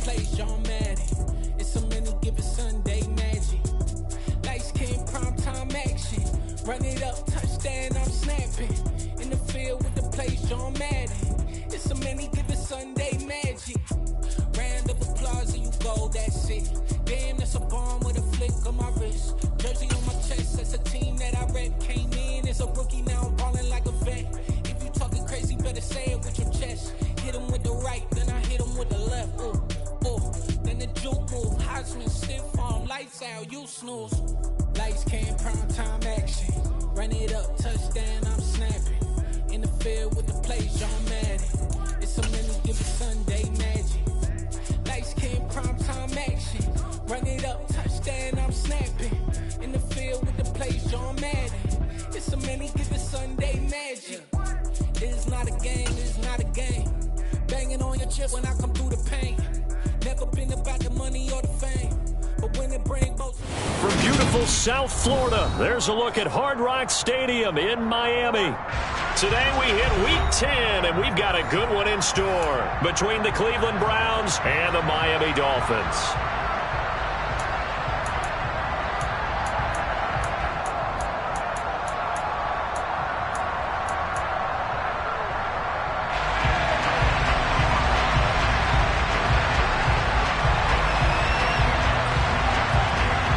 plays, John Madden. It's a many given Sunday magic. Lights came prime time action. Run it up, touchdown, I'm snapping. In the field with the plays, John Madden. It's a many given Sunday magic. Round of applause and you go, that's it. Damn, that's a bomb with a flick on my wrist. Jersey on my chest, that's a team that I rep. Came in as a rookie, now I'm ballin' like a vet. If you talking crazy, better say it with your chest. Hit him with the right, then I hit him with the left. Ooh, ooh. Then the juke move, Heisman, stiff arm, lights out, you snooze. Lights came, prime time action. Run it up, touchdown, I'm snapping. In the field with the plays, John Madden. It's a many given Sunday magic. Lights came, prime time action. Run it up, touchdown, I'm snapping. In the field with the plays, John Madden. It's a many given Sunday magic. It is not a game, it is not a game. Banging on your chest when I come through the pain. Never been about the money or the fame. But when it brings both. From beautiful South Florida, there's a look at Hard Rock Stadium in Miami. Today we hit Week 10, and we've got a good one in store between the Cleveland Browns and the Miami Dolphins.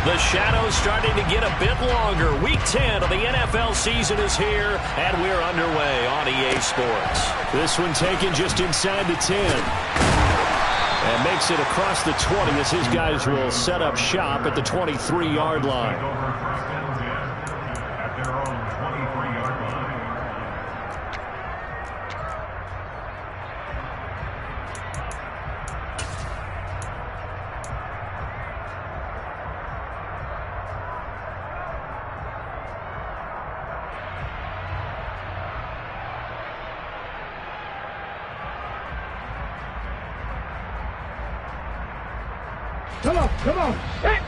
The shadow's starting to get a bit longer. Week 10 of the NFL season is here, and we're underway on EA Sports. This one taken just inside the 10. And makes it across the 20 as his guys will set up shop at the 23-yard line. Come on, come on. Hey.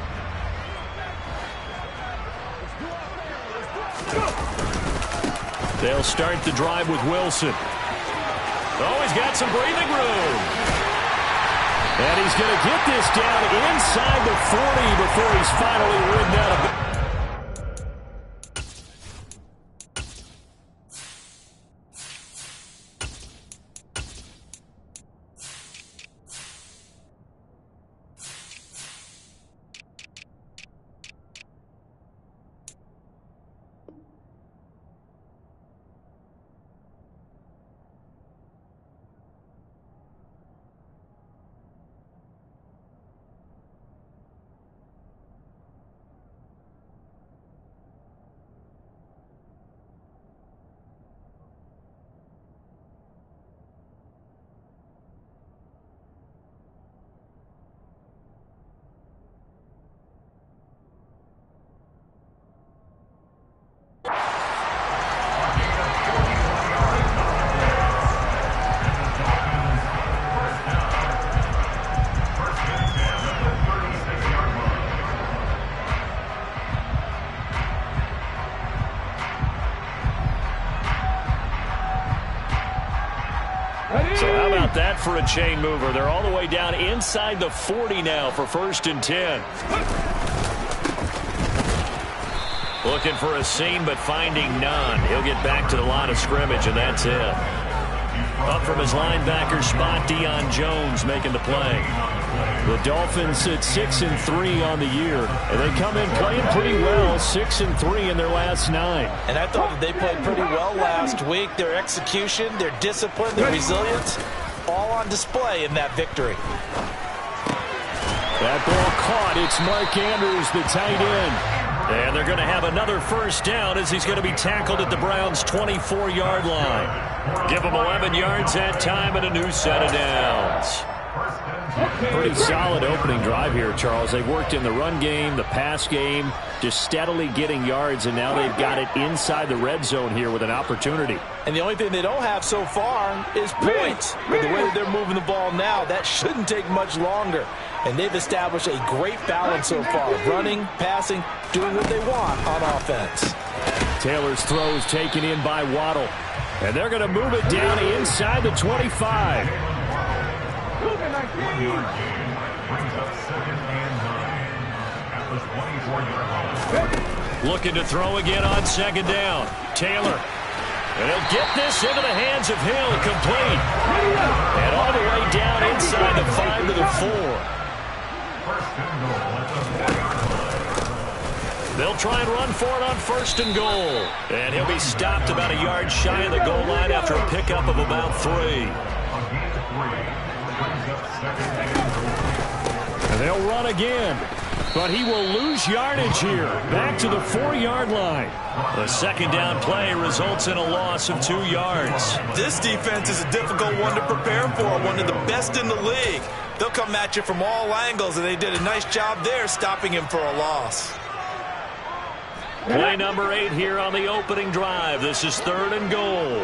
They'll start the drive with Wilson. Oh, he's got some breathing room. And he's going to get this down inside the 40 before he's finally ridden out of it. So how about that for a chain mover? They're all the way down inside the 40 now for 1st and 10. Looking for a seam, but finding none. He'll get back to the line of scrimmage, and that's it. Up from his linebacker spot, Deion Jones making the play. The Dolphins sit 6-3 on the year, and they come in playing pretty well, 6-3 in their last 9. And I thought that they played pretty well last week. Their execution, their discipline, their resilience, all on display in that victory. That ball caught. It's Mark Andrews, the tight end. And they're going to have another first down as he's going to be tackled at the Browns' 24-yard line. Give him 11 yards that time and a new set of downs. Pretty solid opening drive here, Charles. They've worked in the run game, the pass game, just steadily getting yards, and now they've got it inside the red zone here with an opportunity. And the only thing they don't have so far is points. But the way that they're moving the ball now, that shouldn't take much longer. And they've established a great balance so far. Running, passing, doing what they want on offense. Taylor's throw is taken in by Waddle. And they're going to move it down inside the 25. Looking to throw again on second down. Taylor. And he'll get this into the hands of Hill, complete. And all the way down inside the 5 to the 4. They'll try and run for it on 1st and goal. And he'll be stopped about a yard shy of the goal line after a pickup of about 3. And they'll run again. But he will lose yardage here. Back to the 4-yard line. The second down play results in a loss of 2 yards. This defense is a difficult one to prepare for, one of the best in the league. They'll come at you from all angles, and they did a nice job there stopping him for a loss. Play number 8 here on the opening drive. This is 3rd and goal.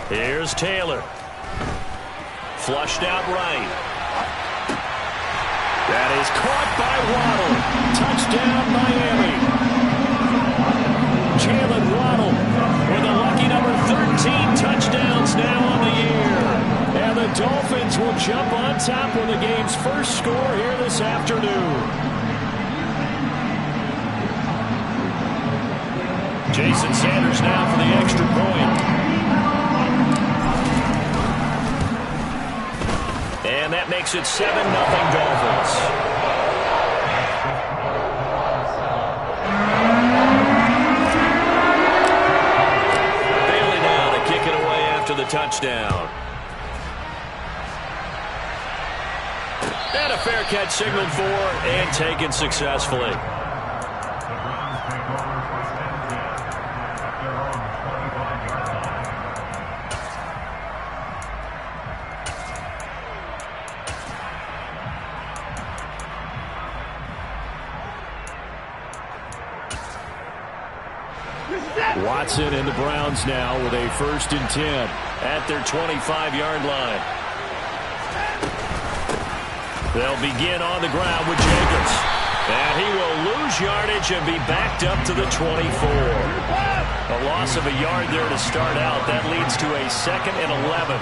Here's Taylor. Flushed out right. That is caught by Waddle. Touchdown, Miami. Jalen Waddle with a lucky number 13 touchdowns now on the year. And the Dolphins will jump on top with the game's first score here this afternoon. Jason Sanders now for the extra point. And that makes it 7-0 Dolphins. Bailey now to kick it away after the touchdown. And a fair catch signaled for and taken successfully. Watson and the Browns now with a 1st and 10 at their 25-yard line. They'll begin on the ground with Jacobs. And he will lose yardage and be backed up to the 24. A loss of a yard there to start out. That leads to a 2nd and 11.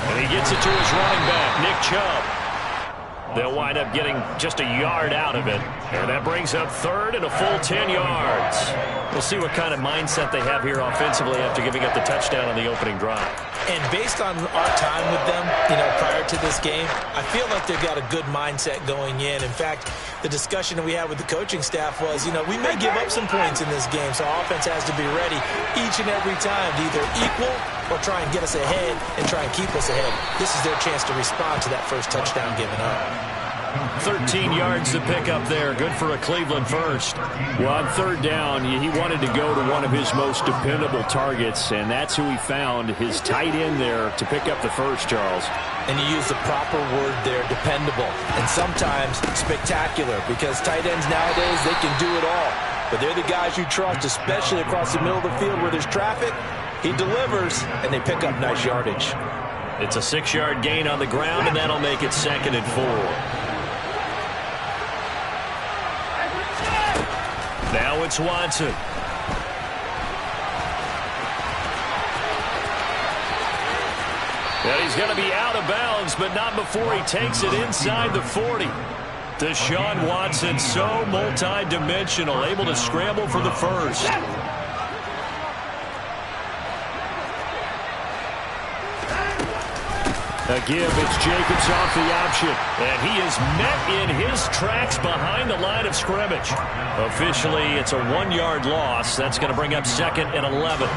And he gets it to his running back, Nick Chubb. They'll wind up getting just a yard out of it. And that brings up 3rd and a full 10 yards. We'll see what kind of mindset they have here offensively after giving up the touchdown on the opening drive. And based on our time with them, prior to this game, I feel like they've got a good mindset going in. In fact, the discussion that we had with the coaching staff was, we may give up some points in this game, so our offense has to be ready each and every time to either equal or try and get us ahead and try and keep us ahead. This is their chance to respond to that first touchdown given up. 13 yards to pick up there. Good for a Cleveland first. Well, on 3rd down, he wanted to go to one of his most dependable targets, and that's who he found, his tight end there, to pick up the first, Charles. And you use the proper word there, dependable, and sometimes spectacular, because tight ends nowadays, they can do it all. But they're the guys you trust, especially across the middle of the field where there's traffic. He delivers, and they pick up nice yardage. It's a 6-yard gain on the ground, and that'll make it 2nd and 4. Now it's Watson. And he's going to be out of bounds, but not before he takes it inside the 40. Deshaun Watson, so multi-dimensional, able to scramble for the first. Again, it's Jacobs off the option. And he is met in his tracks behind the line of scrimmage. Officially, it's a 1-yard loss. That's going to bring up 2nd and 11.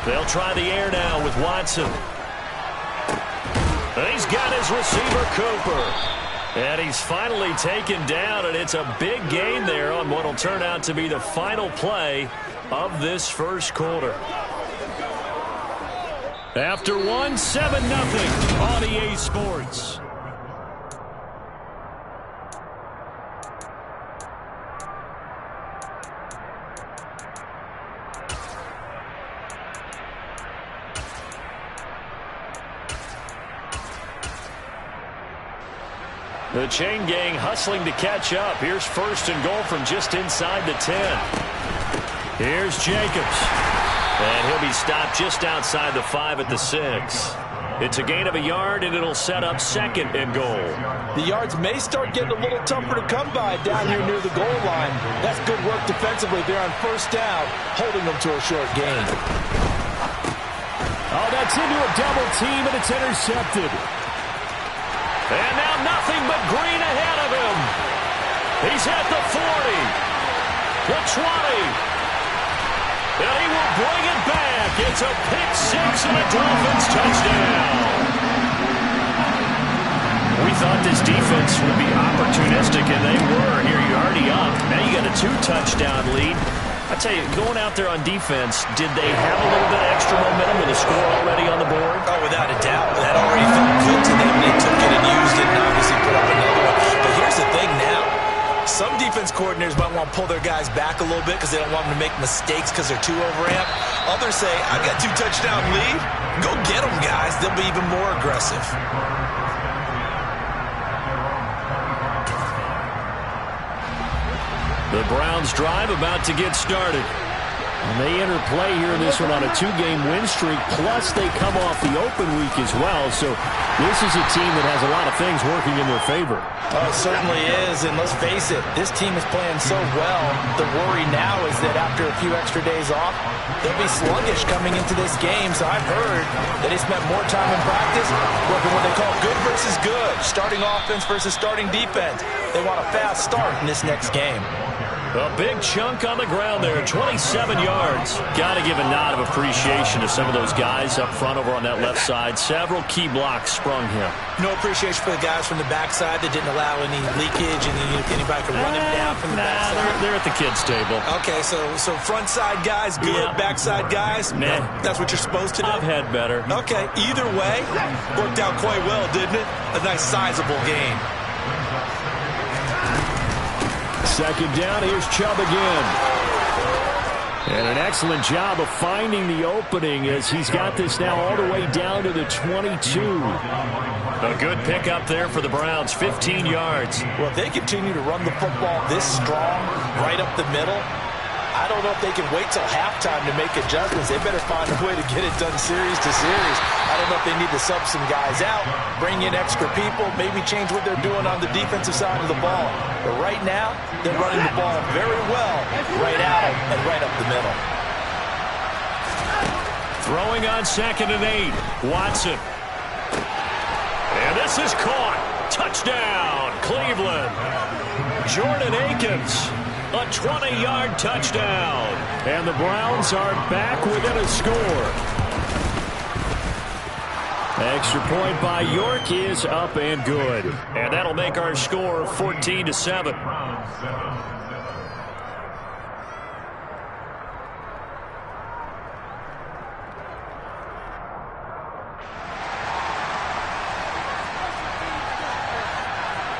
They'll try the air now with Watson. And he's got his receiver, Cooper. And he's finally taken down, and it's a big gain there on what will turn out to be the final play of this first quarter. After 7-0 on EA Sports. The chain gang hustling to catch up. Here's first and goal from just inside the 10. Here's Jacobs. And he'll be stopped just outside the 5 at the 6. It's a gain of a yard, and it'll set up second and goal. The yards may start getting a little tougher to come by down here near the goal line. That's good work defensively there on first down, holding them to a short gain. Oh, that's into a double team, and it's intercepted. And now nothing but green ahead of him. He's at the 40, the 20. And he will bring it back. It's a pick-6 and a Dolphins touchdown. We thought this defense would be opportunistic, and they were. Here you're already up. Now you got a 2-touchdown lead. I tell you, going out there on defense, did they have a little bit of extra momentum with a score already on the board? Oh, without a doubt. That already felt good to them. They took it and used it and obviously put up another one. But here's the thing now. Some defense coordinators might want to pull their guys back a little bit because they don't want them to make mistakes because they're too overamped. Others say, I've got 2-touchdown lead. Go get them, guys. They'll be even more aggressive. The Browns drive about to get started. And they enter play here in this one on a 2-game win streak, plus they come off the open week as well. So this is a team that has a lot of things working in their favor. Oh, it certainly is, and let's face it, this team is playing so well. The worry now is that after a few extra days off, they'll be sluggish coming into this game. So I've heard that they spent more time in practice working what they call good versus good, starting offense versus starting defense. They want a fast start in this next game. A big chunk on the ground there, 27 yards. Got to give a nod of appreciation to some of those guys up front over on that left side. Several key blocks sprung here. No appreciation for the guys from the backside that didn't allow any leakage and anybody could run him down from the backside. They're at the kids' table. Okay, so front side guys good, backside guys, nah. That's what you're supposed to do? I've had better. Okay, either way, worked out quite well, didn't it? A nice sizable game. Second down, here's Chubb again. And an excellent job of finding the opening as he's got this now all the way down to the 22. A good pickup there for the Browns, 15 yards. Well, if they continue to run the football this strong, right up the middle, I don't know if they can wait till halftime to make adjustments. They better find a way to get it done series to series. I don't know if they need to sub some guys out, bring in extra people, maybe change what they're doing on the defensive side of the ball. But right now, they're running the ball very well right at them and right up the middle. Throwing on 2nd and 8. Watson. And this is caught. Touchdown, Cleveland. Jordan Akins. A 20-yard touchdown. And the Browns are back within a score. Extra point by York is up and good. And that'll make our score 14-7.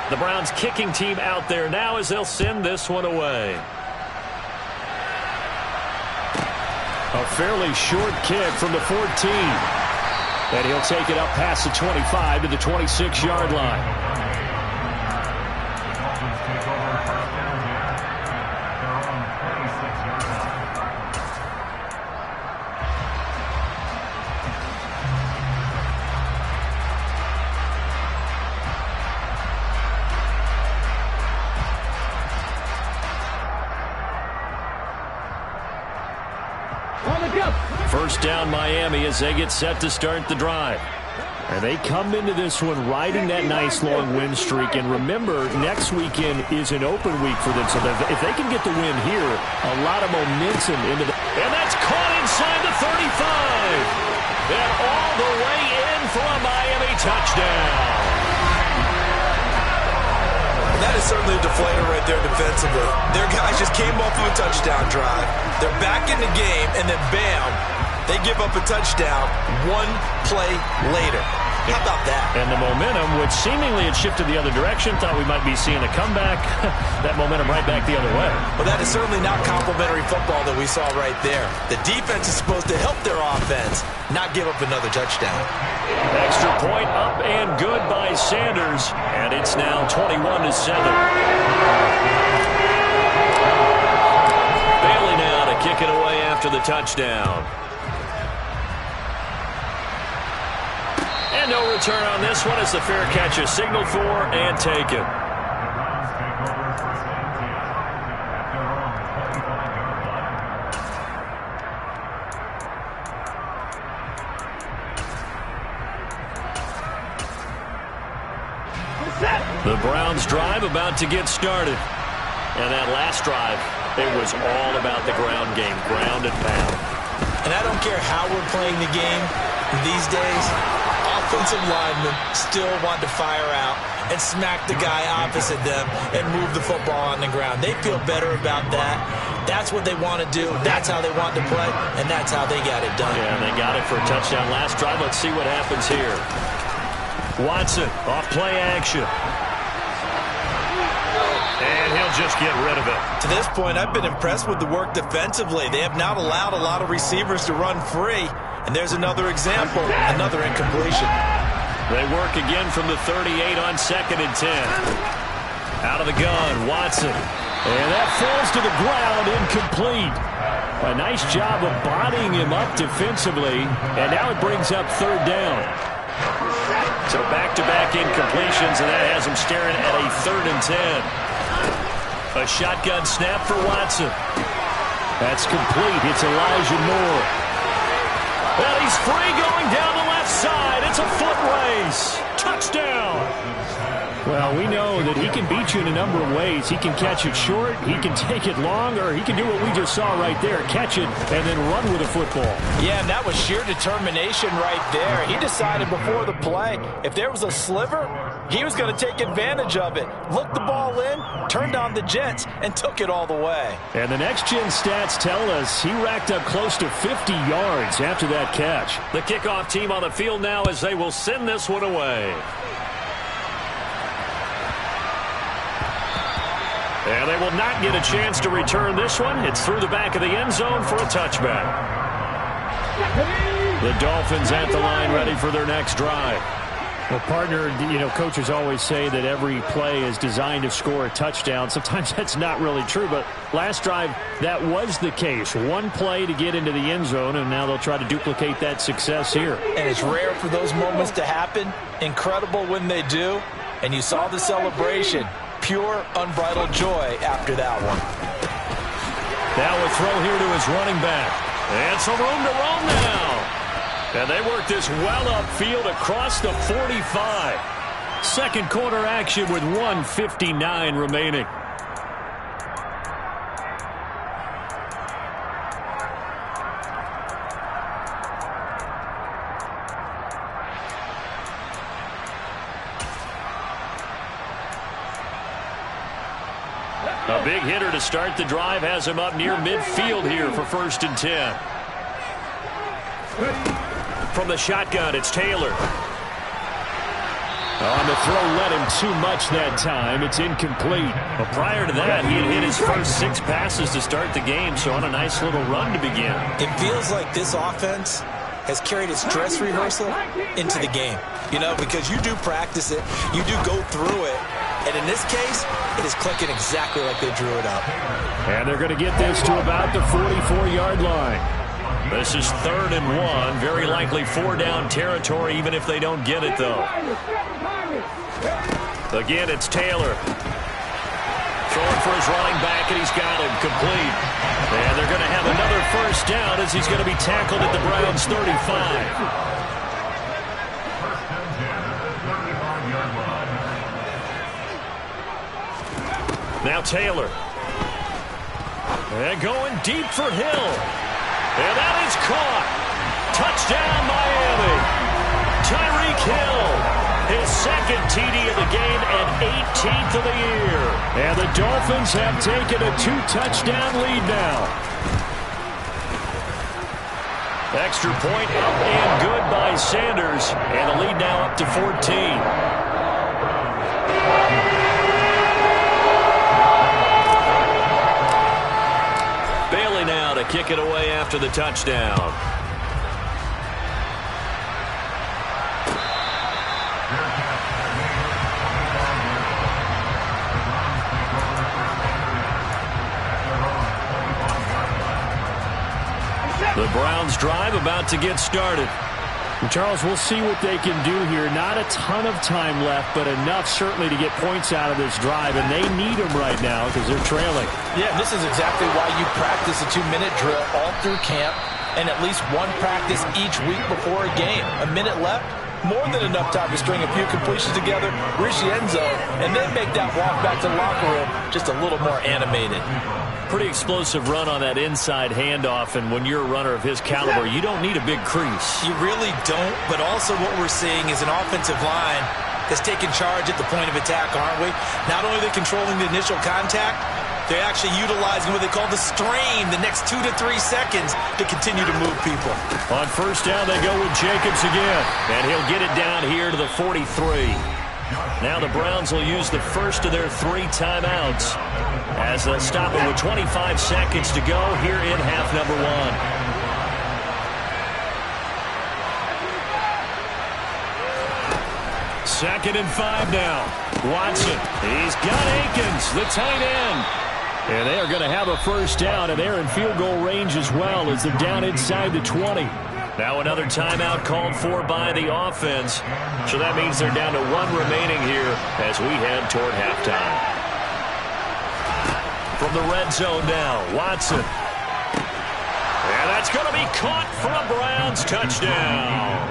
The Browns kicking team out there now as they'll send this one away. A fairly short kick from the 14. And he'll take it up past the 25 to the 26-yard line. First down Miami as they get set to start the drive. And they come into this one riding that nice long win streak. And remember, next weekend is an open week for them. So if they can get the win here, a lot of momentum into the... And that's caught inside the 35. And all the way in for a Miami touchdown. That is certainly a deflator right there defensively. Their guys just came off of a touchdown drive. They're back in the game, and then bam, they give up a touchdown one play later. How about that? And the momentum, which seemingly had shifted the other direction, thought we might be seeing a comeback. That momentum right back the other way. Well, that is certainly not complimentary football that we saw right there. The defense is supposed to help their offense, not give up another touchdown. Extra point up and good by Sanders, and it's now 21-7. Bailey now to kick it away after the touchdown. And no return on this one as the fair catch is signaled for and taken. The Browns drive about to get started. And that last drive, it was all about the ground game, ground and pound. And I don't care how we're playing the game these days, offensive linemen still want to fire out and smack the guy opposite them and move the football on the ground. They feel better about that. That's what they want to do. That's how they want to play, and that's how they got it done. Yeah, they got it for a touchdown last drive. Let's see what happens here. Watson off play action. And he'll just get rid of it. To this point, I've been impressed with the work defensively. They have not allowed a lot of receivers to run free. And there's another example, another incompletion. They work again from the 38 on 2nd and 10. Out of the gun, Watson. And that falls to the ground, incomplete. A nice job of bodying him up defensively. And now it brings up 3rd down. So back-to-back incompletions, and that has him staring at a 3rd and 10. A shotgun snap for Watson. That's complete. It's Elijah Moore. And he's free going down the left side. It's a foot race. Touchdown. Well, we know that he can beat you in a number of ways. He can catch it short, he can take it long, or he can do what we just saw right there, catch it and then run with the football. Yeah, and that was sheer determination right there. He decided before the play, if there was a sliver, he was going to take advantage of it. Looked the ball in, turned on the jets, and took it all the way. And the next-gen stats tell us he racked up close to 50 yards after that catch. The kickoff team on the field now as they will send this one away. And they will not get a chance to return this one. It's through the back of the end zone for a touchback. The Dolphins at the line ready for their next drive. Well, partner, you know, coaches always say that every play is designed to score a touchdown. Sometimes that's not really true, but last drive, that was the case. One play to get into the end zone, and now they'll try to duplicate that success here. And it's rare for those moments to happen. Incredible when they do. And you saw the celebration. Pure, unbridled joy after that one. Now a throw here to his running back. And some room to roam now. And they work this well upfield across the 45. Second quarter action with 1:59 remaining. A big hitter to start the drive has him up near midfield here for 1st and 10. From the shotgun, it's Taylor. On the throw led him too much that time. It's incomplete. Well, prior to that, he had hit his first 6 passes to start the game, so on a nice little run to begin. It feels like this offense has carried its dress rehearsal into the game. You know, because you do practice it, you do go through it, and in this case, it is clicking exactly like they drew it up. And they're going to get this to about the 44-yard line. This is 3rd and 1. Very likely 4-down territory, even if they don't get it, though. Again, it's Taylor. Throwing for his running back, and he's got him complete. And they're going to have another 1st down as he's going to be tackled at the Browns' 35. Now Taylor. And going deep for Hill. And that is caught. Touchdown, Miami. Tyreek Hill. His 2nd TD of the game and 18th of the year. And the Dolphins have taken a 2-touchdown lead now. Extra point up and good by Sanders. And the lead now up to 14. Bailey now to kick it away after the touchdown. The Browns drive about to get started. And Charles, we'll see what they can do here. Not a ton of time left, but enough certainly to get points out of this drive, and they need them right now because they're trailing. Yeah, this is exactly why you practice a 2-minute drill all through camp and at least one practice each week before a game. A minute left, more than enough time to string a few completions together, reach the end zone, and then make that walk back to the locker room just a little more animated. Pretty explosive run on that inside handoff, and when you're a runner of his caliber, you don't need a big crease. You really don't, but also what we're seeing is an offensive line that's taking charge at the point of attack, aren't we? Not only are they controlling the initial contact, they're actually utilizing what they call the strain the next 2 to 3 seconds to continue to move people. On first down, they go with Jacobs again, and he'll get it down here to the 43. Now the Browns will use the first of their 3 timeouts as they'll stop it with 25 seconds to go here in half number 1. Second and 5 now. Watson. He's got Akins, the tight end. And they are going to have a first down, and they're in field goal range as well as they're down inside the 20. Now another timeout called for by the offense. So that means they're down to 1 remaining here as we head toward halftime. From the red zone now, Watson. And that's going to be caught for a Browns touchdown.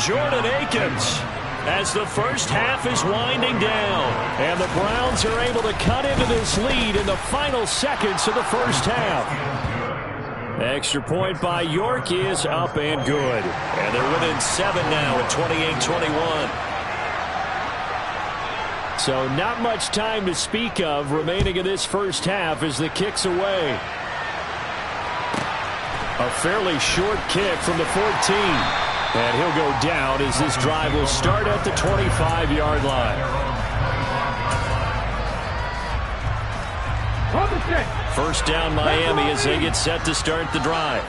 Jordan Akins as the first half is winding down. And the Browns are able to cut into this lead in the final seconds of the first half. Extra point by York is up and good. And they're within 7 now at 28-21. So not much time to speak of remaining in this first half as the kick's away. A fairly short kick from the 14. And he'll go down as this drive will start at the 25-yard line. First down Miami as they get set to start the drive.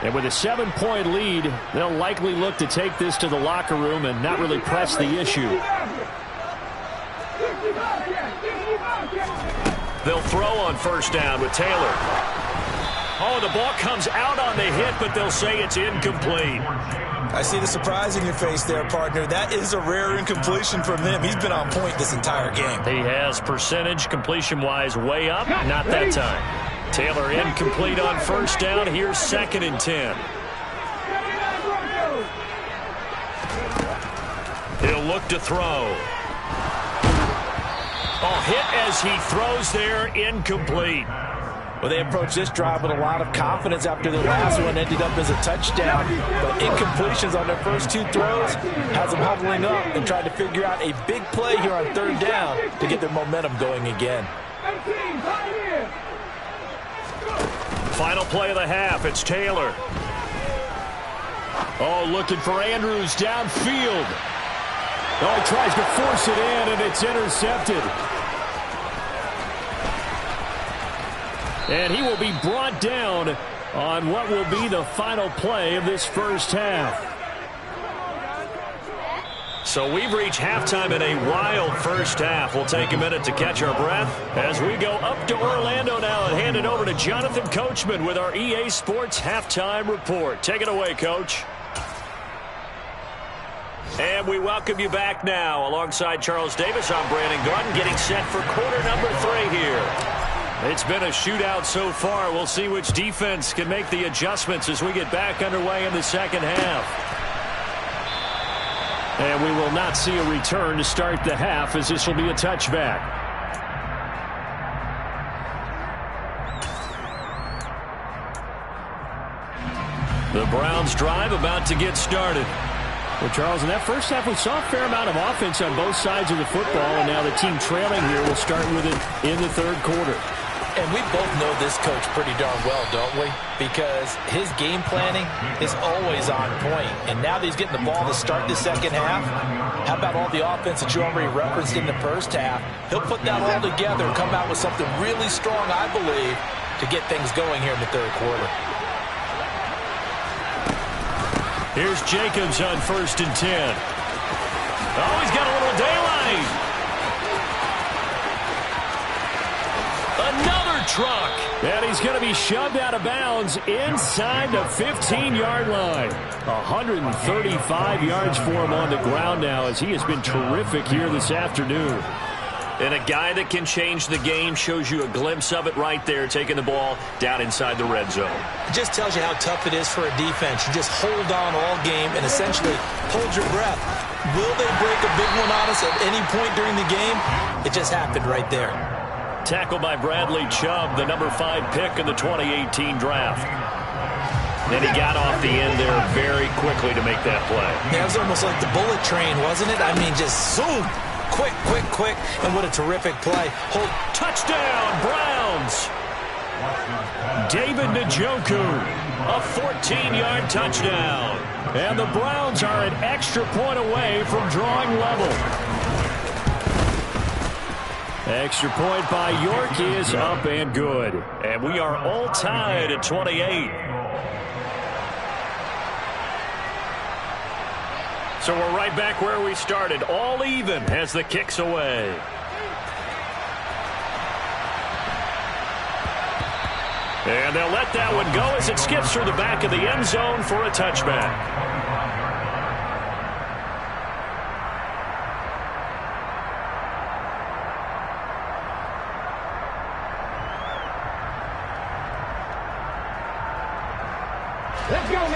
And with a 7-point lead, they'll likely look to take this to the locker room and not really press the issue. They'll throw on first down with Taylor. Oh, the ball comes out on the hit, but they'll say it's incomplete. I see the surprise in your face there, partner. That is a rare incompletion from him. He's been on point this entire game. He has percentage completion-wise way up. Not that time. Taylor incomplete on first down. Here's 2nd and 10. He'll look to throw. Oh, hit as he throws there, incomplete. Well, they approached this drive with a lot of confidence after the last one ended up as a touchdown. But incompletions on their first 2 throws has them huddling up and trying to figure out a big play here on 3rd down to get their momentum going again. Final play of the half, it's Taylor. Oh, looking for Andrews downfield. Oh, he tries to force it in, and it's intercepted. And he will be brought down on what will be the final play of this first half. So we've reached halftime in a wild first half. We'll take a minute to catch our breath as we go up to Orlando now and hand it over to Jonathan Coachman with our EA Sports Halftime Report. Take it away, Coach. And we welcome you back now. Alongside Charles Davis, I'm Brandon Garden, getting set for quarter number 3 here. It's been a shootout so far. We'll see which defense can make the adjustments as we get back underway in the second half. And we will not see a return to start the half as this will be a touchback. The Browns drive about to get started. Well, Charles, in that first half, we saw a fair amount of offense on both sides of the football, and now the team trailing here will start with it in the 3rd quarter. And we both know this coach pretty darn well, don't we? Because his game planning is always on point. And now that he's getting the ball to start the second half, how about all the offense that you already referenced in the first half? He'll put that all together and come out with something really strong, I believe, to get things going here in the third quarter. Here's Jacobs on 1st and 10. Oh, he's got a little daylight. Another truck. And he's going to be shoved out of bounds inside the 15-yard line. 135 yards for him on the ground now as he has been terrific here this afternoon. And a guy that can change the game shows you a glimpse of it right there, taking the ball down inside the red zone. It just tells you how tough it is for a defense. You just hold on all game and essentially hold your breath. Will they break a big one on us at any point during the game? It just happened right there. Tackled by Bradley Chubb, the number 5 pick in the 2018 draft. Then he got off the end there very quickly to make that play. Yeah, it was almost like the bullet train, wasn't it? I mean, just zoom. Quick, quick, quick. And what a terrific play. Hold. Touchdown, Browns. David Njoku, a 14-yard touchdown. And the Browns are an extra point away from drawing level. Extra point by York is up and good. And we are all tied at 28. So we're right back where we started, all even as the kick's away. And they'll let that one go as it skips through the back of the end zone for a touchback.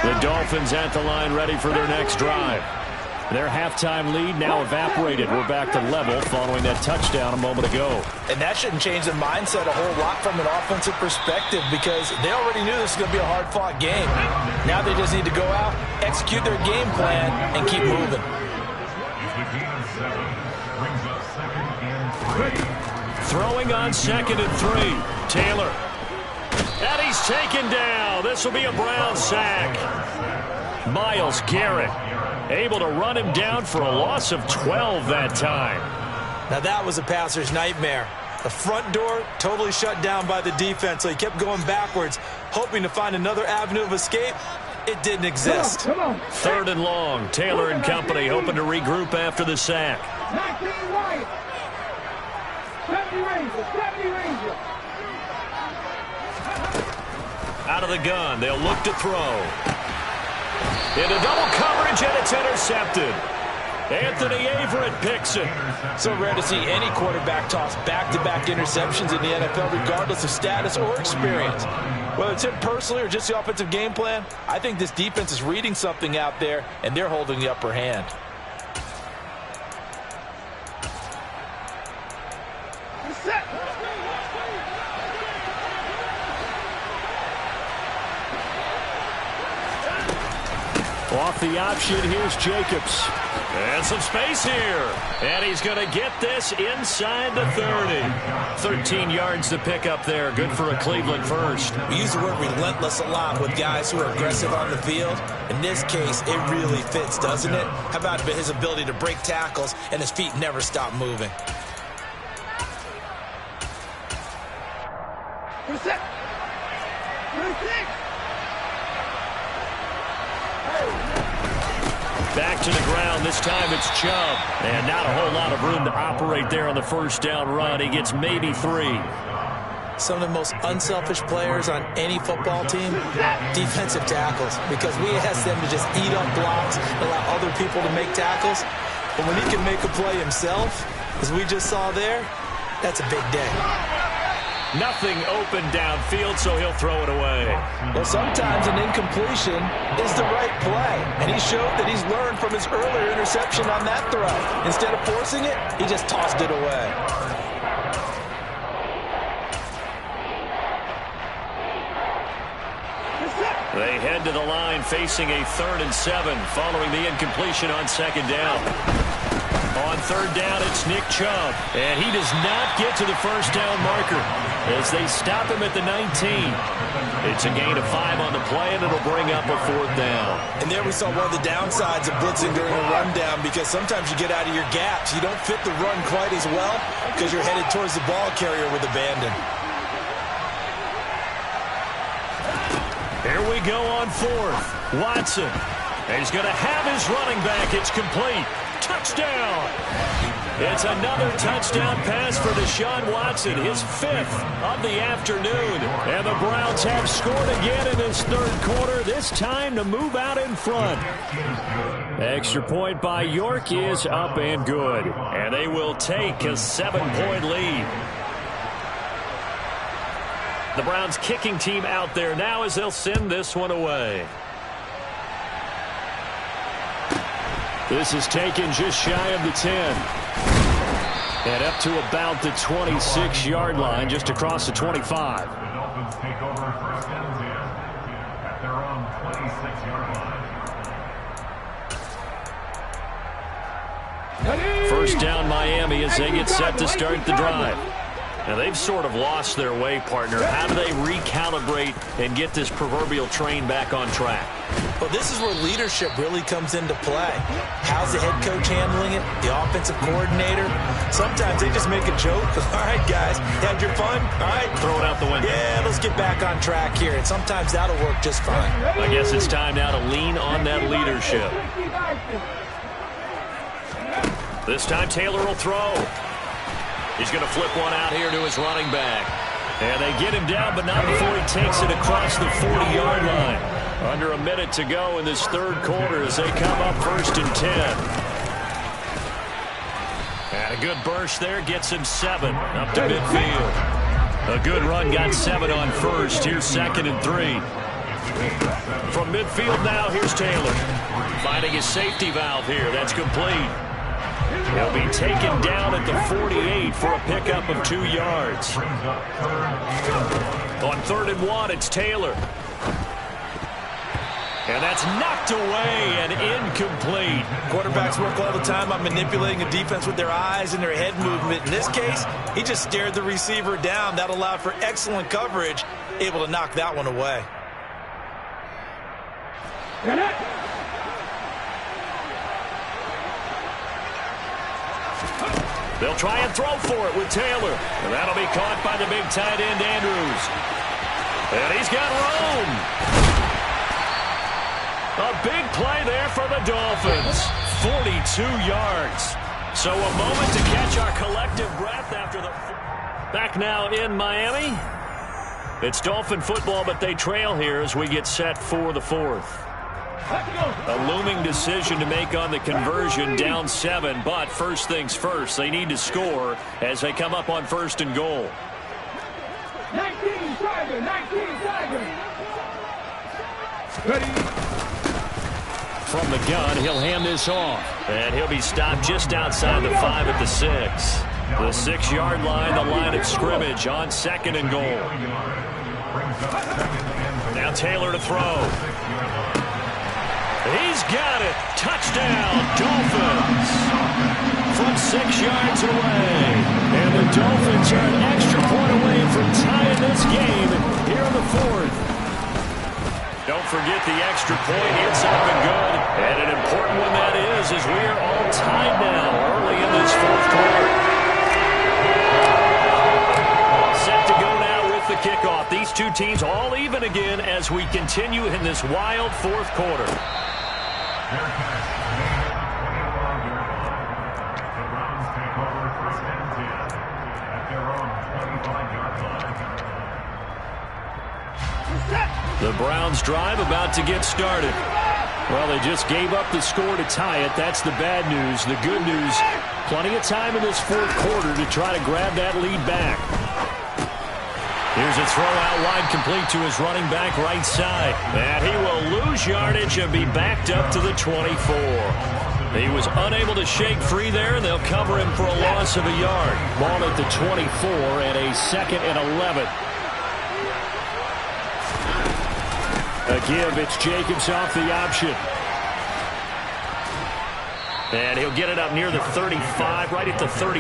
The Dolphins at the line ready for their next drive. Their halftime lead now evaporated. We're back to level following that touchdown a moment ago. And that shouldn't change the mindset a whole lot from an offensive perspective because they already knew this was going to be a hard-fought game. Now they just need to go out, execute their game plan, and keep moving. Throwing on 2nd and 3. Taylor. And he's taken down. This will be a Brown sack. Myles Garrett able to run him down for a loss of 12 that time. Now that was a passer's nightmare. The front door totally shut down by the defense, so he kept going backwards, hoping to find another avenue of escape. It didn't exist. Come on. 3rd and long. Taylor and company hoping to regroup after the sack. 19 right. 70 Rangers. 70 Rangers. Out of the gun. They'll look to throw. Into double coverage, and it's intercepted. Anthony Averett picks it. So rare to see any quarterback toss back-to-back interceptions in the NFL, regardless of status or experience. Whether it's him personally or just the offensive game plan, I think this defense is reading something out there, and they're holding the upper hand. Off the option, here's Jacobs. And some space here. And he's going to get this inside the 30. 13 yards to pick up there. Good for a Cleveland first. We use the word relentless a lot with guys who are aggressive on the field. In this case, it really fits, doesn't it? How about his ability to break tackles and his feet never stop moving? Back to the ground. This time it's Chubb. And not a whole lot of room to operate there on the first down run. He gets maybe 3. Some of the most unselfish players on any football team, defensive tackles, because we ask them to just eat up blocks, allow other people to make tackles. But when he can make a play himself, as we just saw there, that's a big day. Nothing open downfield, so he'll throw it away. Well, sometimes an incompletion is the right play, and he showed that he's learned from his earlier interception on that throw. Instead of forcing it, he just tossed it away. They head to the line facing a 3rd and 7 following the incompletion on 2nd down. On third down, it's Nick Chubb. And he does not get to the first down marker as they stop him at the 19. It's a gain of 5 on the play, and it'll bring up a 4th down. And there we saw one of the downsides of blitzing during a rundown, because sometimes you get out of your gaps. You don't fit the run quite as well because you're headed towards the ball carrier with abandon. Here we go on 4th. Watson. And he's going to have his running back. It's complete. Touchdown. It's another touchdown pass for Deshaun Watson, his 5th of the afternoon. And the Browns have scored again in this third quarter, this time to move out in front. Extra point by York is up and good. And they will take a 7-point lead. The Browns kicking team out there now as they'll send this one away. This is taken just shy of the 10. And up to about the 26-yard line, just across the 25. The Dolphins take over first and 10 at their own 26-yard line. First down Miami as they get set to start the drive. Now, they've sort of lost their way, partner. How do they recalibrate and get this proverbial train back on track? Well, this is where leadership really comes into play. How's the head coach handling it? The offensive coordinator? Sometimes they just make a joke. All right, guys, had your fun? All right. Throw it out the window. Yeah, let's get back on track here. And sometimes that'll work just fine. I guess it's time now to lean on that leadership. This time Taylor will throw. He's going to flip one out here to his running back. And they get him down, but not before he takes it across the 40-yard line. Under a minute to go in this third quarter as they come up 1st and 10. And a good burst there gets him 7 up to midfield. A good run got 7 on 1st. Here's 2nd and 3. From midfield now, here's Taylor. Finding his safety valve here. That's complete. He'll be taken down at the 48 for a pickup of 2 yards. On 3rd and 1, it's Taylor. And that's knocked away and incomplete. Quarterbacks work all the time on manipulating a defense with their eyes and their head movement. In this case, he just stared the receiver down. That allowed for excellent coverage, able to knock that one away. They'll try and throw for it with Taylor. And that'll be caught by the big tight end, Andrews. And he's got room. A big play there for the Dolphins. 42 yards. So a moment to catch our collective breath after the... Back now in Miami. It's Dolphin football, but they trail here as we get set for the 4th. A looming decision to make on the conversion, down 7, but first things first, they need to score as they come up on 1st and goal. 19 Tiger. Ready. From the gun, he'll hand this off, and he'll be stopped just outside the 5 at the 6. The 6-yard line, the line of scrimmage on 2nd and goal. Now Taylor to throw. He's got it. Touchdown, Dolphins. From 6 yards away. And the Dolphins are an extra point away from tying this game here in the 4th. Don't forget the extra point. It's up and good. And an important one that is as we are all tied now early in this 4th quarter. Set to go now with the kickoff. These two teams all even again as we continue in this wild 4th quarter. Their pass made at the 21-yard line. The Browns take over 1st and 10 at their own 25-yard line. The Browns drive about to get started. Well, they just gave up the score to tie it. That's the bad news. The good news, plenty of time in this 4th quarter to try to grab that lead back. Here's a throw out wide, complete to his running back right side. And he will lose yardage and be backed up to the 24. He was unable to shake free there, and they'll cover him for a loss of a yard. Ball at the 24 and a 2nd and 11. A give, it's Jacobs off the option. And he'll get it up near the 35, right at the 34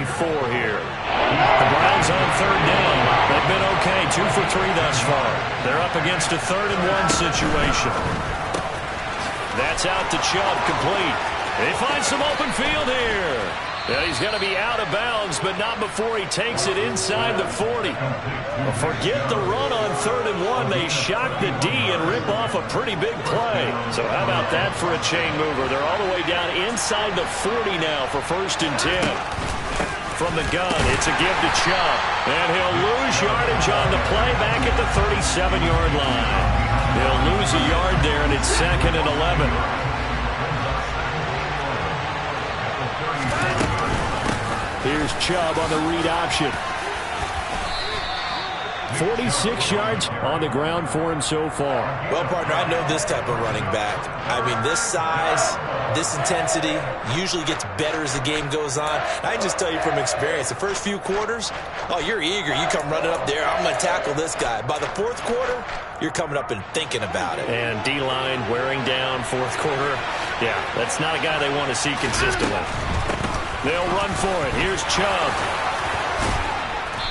here. The Browns on third down. They've been okay, 2 for 3 thus far. They're up against a 3rd-and-1 situation. That's out to Chubb, complete. They find some open field here. And he's going to be out of bounds, but not before he takes it inside the 40. Forget the run on 3rd-and-1. They shock the D and rip off a pretty big play. So how about that for a chain mover? They're all the way down inside the 40 now for 1st and 10. From the gun, it's a give to Chubb. And he'll lose yardage on the play back at the 37-yard line. He'll lose a yard there, and it's 2nd and 11. Here's Chubb on the read option. 46 yards on the ground for him so far. Well, partner, I know this type of running back. I mean, this size, this intensity usually gets better as the game goes on. I can just tell you from experience, the first few quarters, oh, you're eager. You come running up there, I'm going to tackle this guy. By the 4th quarter, you're coming up and thinking about it. And D-line wearing down 4th quarter. Yeah, that's not a guy they want to see consistently. They'll run for it. Here's Chubb.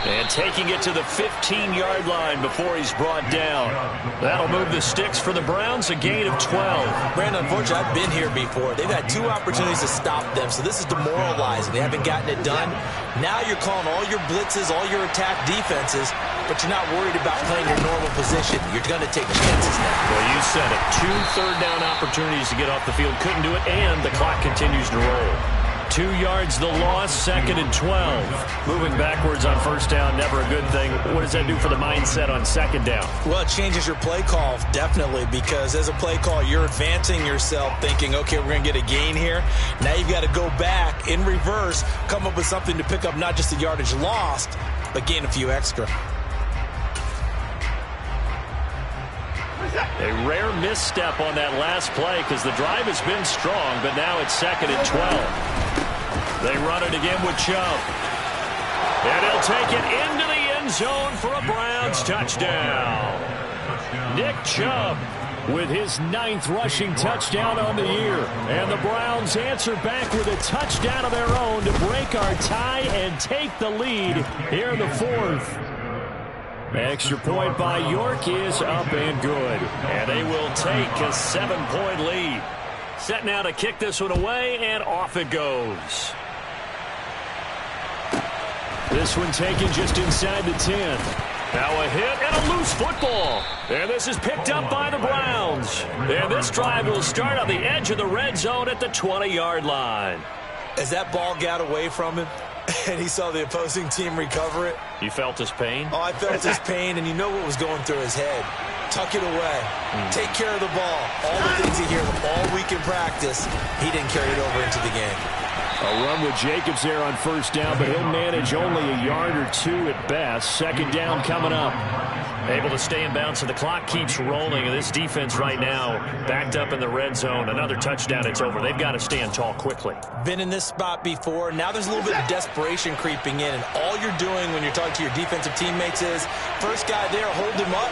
And taking it to the 15-yard line before he's brought down. That'll move the sticks for the Browns, a gain of 12. Brandon, unfortunately, I've been here before. They've had 2 opportunities to stop them, so this is demoralizing. They haven't gotten it done. Now you're calling all your blitzes, all your attack defenses, but you're not worried about playing your normal position. You're going to take chances now. Well, you said it. 2 third-down opportunities to get off the field. Couldn't do it, and the clock continues to roll. 2 yards the loss, 2nd and 12. Moving backwards on 1st down, never a good thing. What does that do for the mindset on 2nd down? Well, it changes your play call, definitely, because as a play call, you're advancing yourself thinking, okay, we're going to get a gain here. Now you've got to go back in reverse, come up with something to pick up not just the yardage lost, but gain a few extra. A rare misstep on that last play because the drive has been strong, but now it's 2nd and 12. They run it again with Chubb. And he'll take it into the end zone for a Browns touchdown. Nick Chubb with his 9th rushing touchdown on the year. And the Browns answer back with a touchdown of their own to break our tie and take the lead here in the 4th. Extra point by York is up and good. And they will take a 7-point lead. Set now to kick this one away, and off it goes. This one taken just inside the 10. Now a hit and a loose football. And this is picked up by the Browns. And this drive will start on the edge of the red zone at the 20-yard line. As that ball got away from him, and he saw the opposing team recover it. You felt his pain? Oh, I felt his pain, and you know what was going through his head. Tuck it away. Take care of the ball. All the things he hears all week in practice, he didn't carry it over into the game. A run with Jacobs there on 1st down, but he'll manage only a yard or 2 at best. 2nd down coming up. Able to stay in bounds, so the clock keeps rolling. And this defense right now, backed up in the red zone. Another touchdown, it's over. They've got to stand tall quickly. Been in this spot before. Now there's a little bit of desperation creeping in. And all you're doing when you're talking to your defensive teammates is, first guy there, hold him up.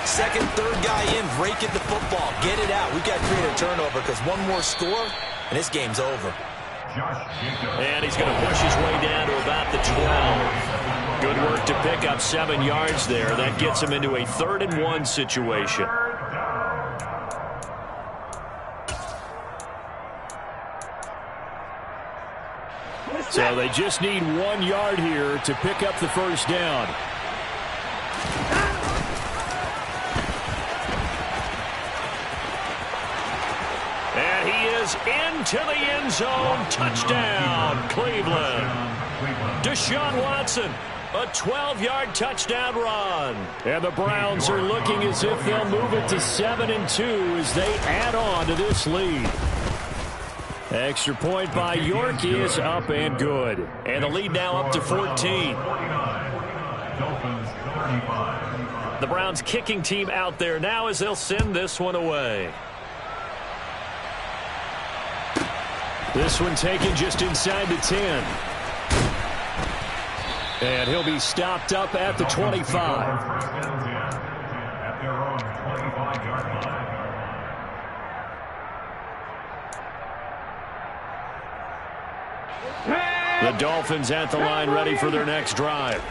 2nd, 3rd guy in, break it the football. Get it out. We've got to create a turnover because one more score, and this game's over. And he's going to push his way down to about the 12. Good work to pick up 7 yards there. That gets him into a 3rd and 1 situation. So they just need 1 yard here to pick up the 1st down. And he is into the end zone. Touchdown, Cleveland. Deshaun Watson, a 12-yard touchdown run. And the Browns are looking as if they'll move it to 7-2 as they add on to this lead. Extra point by York is up and good. And the lead now up to 14. The Browns kicking team out there now as they'll send this one away. This one taken just inside the 10. And he'll be stopped up at the 25. The Dolphins at the line, ready for their next drive.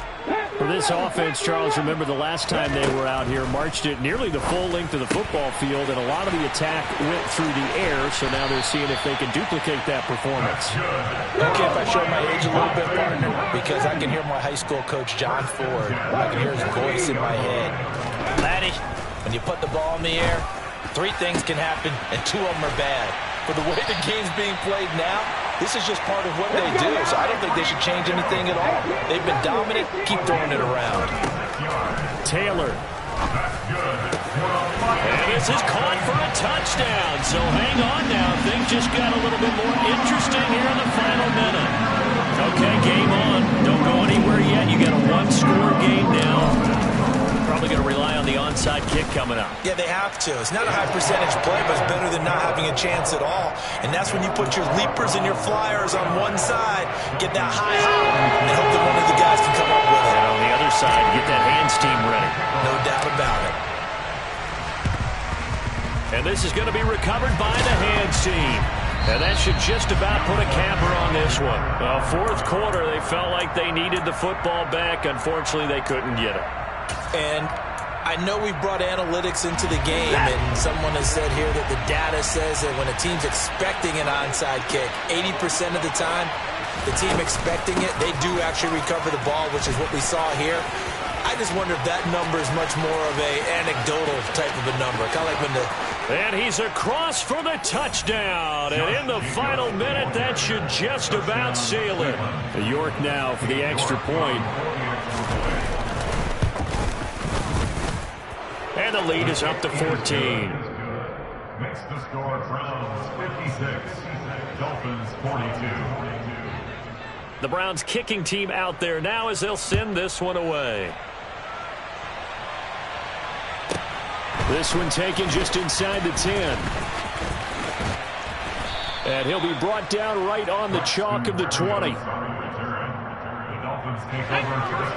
For this offense, Charles, remember the last time they were out here, marched it nearly the full length of the football field, and a lot of the attack went through the air, so now they're seeing if they can duplicate that performance. Okay, if I show my age a little bit, partner, because I can hear my high school coach, John Ford. I can hear his voice in my head. Laddie, when you put the ball in the air, 3 things can happen, and 2 of them are bad. For the way the game's being played now, this is just part of what they do, so I don't think they should change anything at all. They've been dominant. Keep throwing it around. Taylor. And this is caught for a touchdown. So hang on now. Things just got a little bit more interesting here in the final minute. Okay, game on. Don't go anywhere yet. You got a 1-score game now. Probably going to rely on the onside kick coming up. Yeah, they have to. It's not a high percentage play, but it's better than not having a chance at all. And that's when you put your leapers and your flyers on one side, get that high hop, and hope that one of the guys can come up with it. And on the other side, get that hands team ready. No doubt about it. And this is going to be recovered by the hands team. And that should just about put a capper on this one. Fourth quarter, they felt like they needed the football back. Unfortunately, they couldn't get it. And I know we brought analytics into the game, and someone has said here that the data says that when a team's expecting an onside kick, 80% of the time, the team expecting it, they do actually recover the ball, which is what we saw here. I just wonder if that number is much more of a anecdotal type of a number. Kind of like when the... And he's across for the touchdown. And in the final minute, that should just about seal it. York now for the extra point. And the lead is up to 14. Makes the score Browns 56, Dolphins 42. The Browns kicking team out there now as they'll send this one away. This one taken just inside the 10. And he'll be brought down right on the chalk of the 20.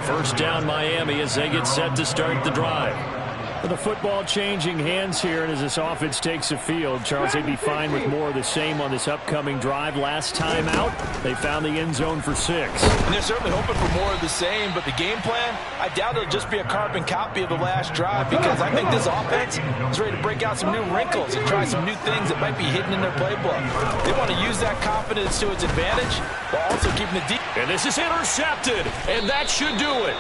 First down Miami as they get set to start the drive. The football changing hands here, and as this offense takes the field, Charles, they'd be fine with more of the same on this upcoming drive. Last time out, they found the end zone for 6. And they're certainly hoping for more of the same, but the game plan, I doubt it'll just be a carbon copy of the last drive, because I think this offense is ready to break out some new wrinkles and try some new things that might be hidden in their playbook. They want to use that confidence to its advantage, while also keeping the deep. And this is intercepted, and that should do it.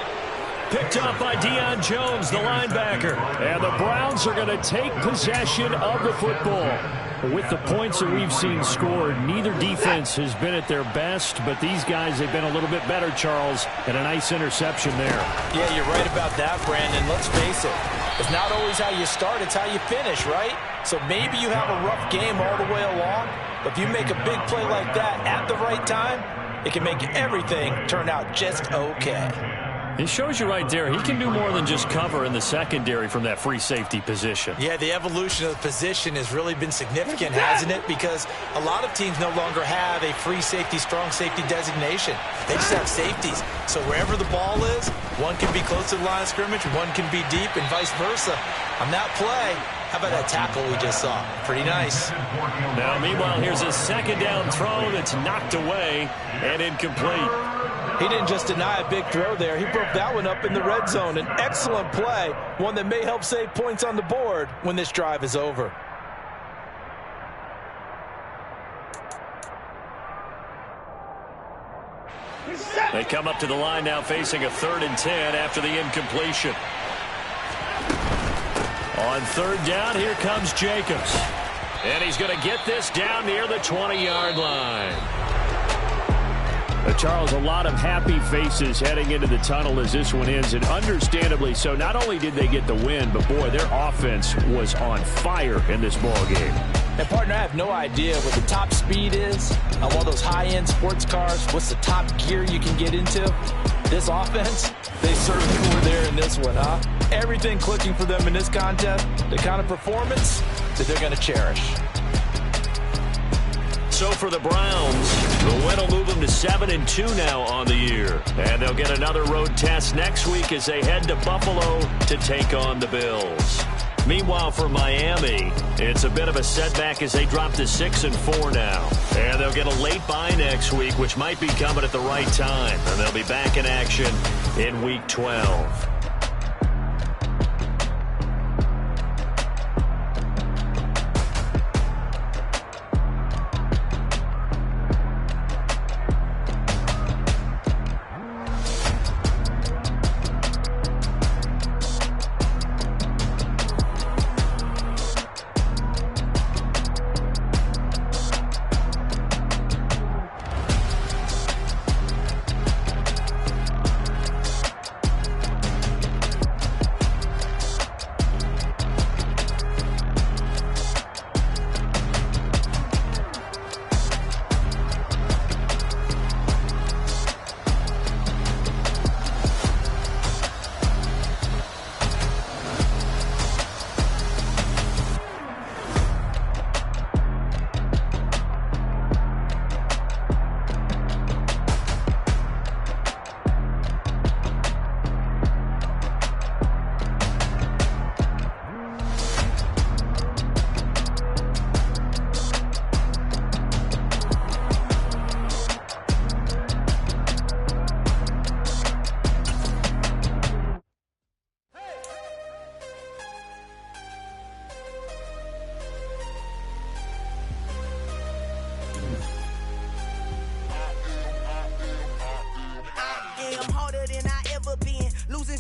Picked up by Deion Jones, the linebacker. And the Browns are going to take possession of the football. With the points that we've seen scored, neither defense has been at their best, but these guys have been a little bit better, Charles, and a nice interception there. Yeah, you're right about that, Brandon. Let's face it. It's not always how you start, it's how you finish, right? So maybe you have a rough game all the way along, but if you make a big play like that at the right time, it can make everything turn out just okay. It shows you right there, he can do more than just cover in the secondary from that free safety position. Yeah, the evolution of the position has really been significant, hasn't it? Because a lot of teams no longer have a free safety, strong safety designation. They just have safeties. So wherever the ball is, one can be close to the line of scrimmage, one can be deep, and vice versa. On that play, how about that tackle we just saw? Pretty nice. Now, meanwhile, here's a second down throw that's knocked away and incomplete. He didn't just deny a big throw there. He broke that one up in the red zone. An excellent play, one that may help save points on the board when this drive is over. They come up to the line now facing a 3rd and 10 after the incompletion. On 3rd down, here comes Jacobs. And he's going to get this down near the 20-yard line. Charles, a lot of happy faces heading into the tunnel as this one ends, and understandably so. Not only did they get the win, but boy, their offense was on fire in this ball game. And partner, I have no idea what the top speed is on one of those high-end sports cars. What's the top gear you can get into? This offense, they certainly were there in this one, huh? Everything clicking for them in this contest, the kind of performance that they're going to cherish. So for the Browns, the win will move them to 7-2 now on the year. And they'll get another road test next week as they head to Buffalo to take on the Bills. Meanwhile, for Miami, it's a bit of a setback as they drop to 6-4 now. And they'll get a late bye next week, which might be coming at the right time. And they'll be back in action in Week 12.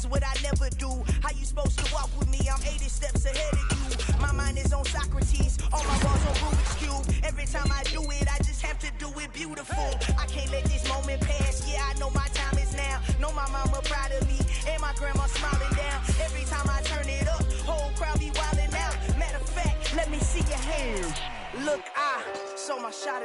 What I never do. How you supposed to walk with me? I'm 80 steps ahead of you. My mind is on Socrates, all my balls on Rubik's Cube. Every time I do it, I just have to do it beautiful. I can't let this moment pass. Yeah, I know my time is now. Know my mama proud of me, and my grandma smiling down. Every time I turn it up, whole crowd be wilding out. Matter of fact, let me see your hands. Look, I saw my shot.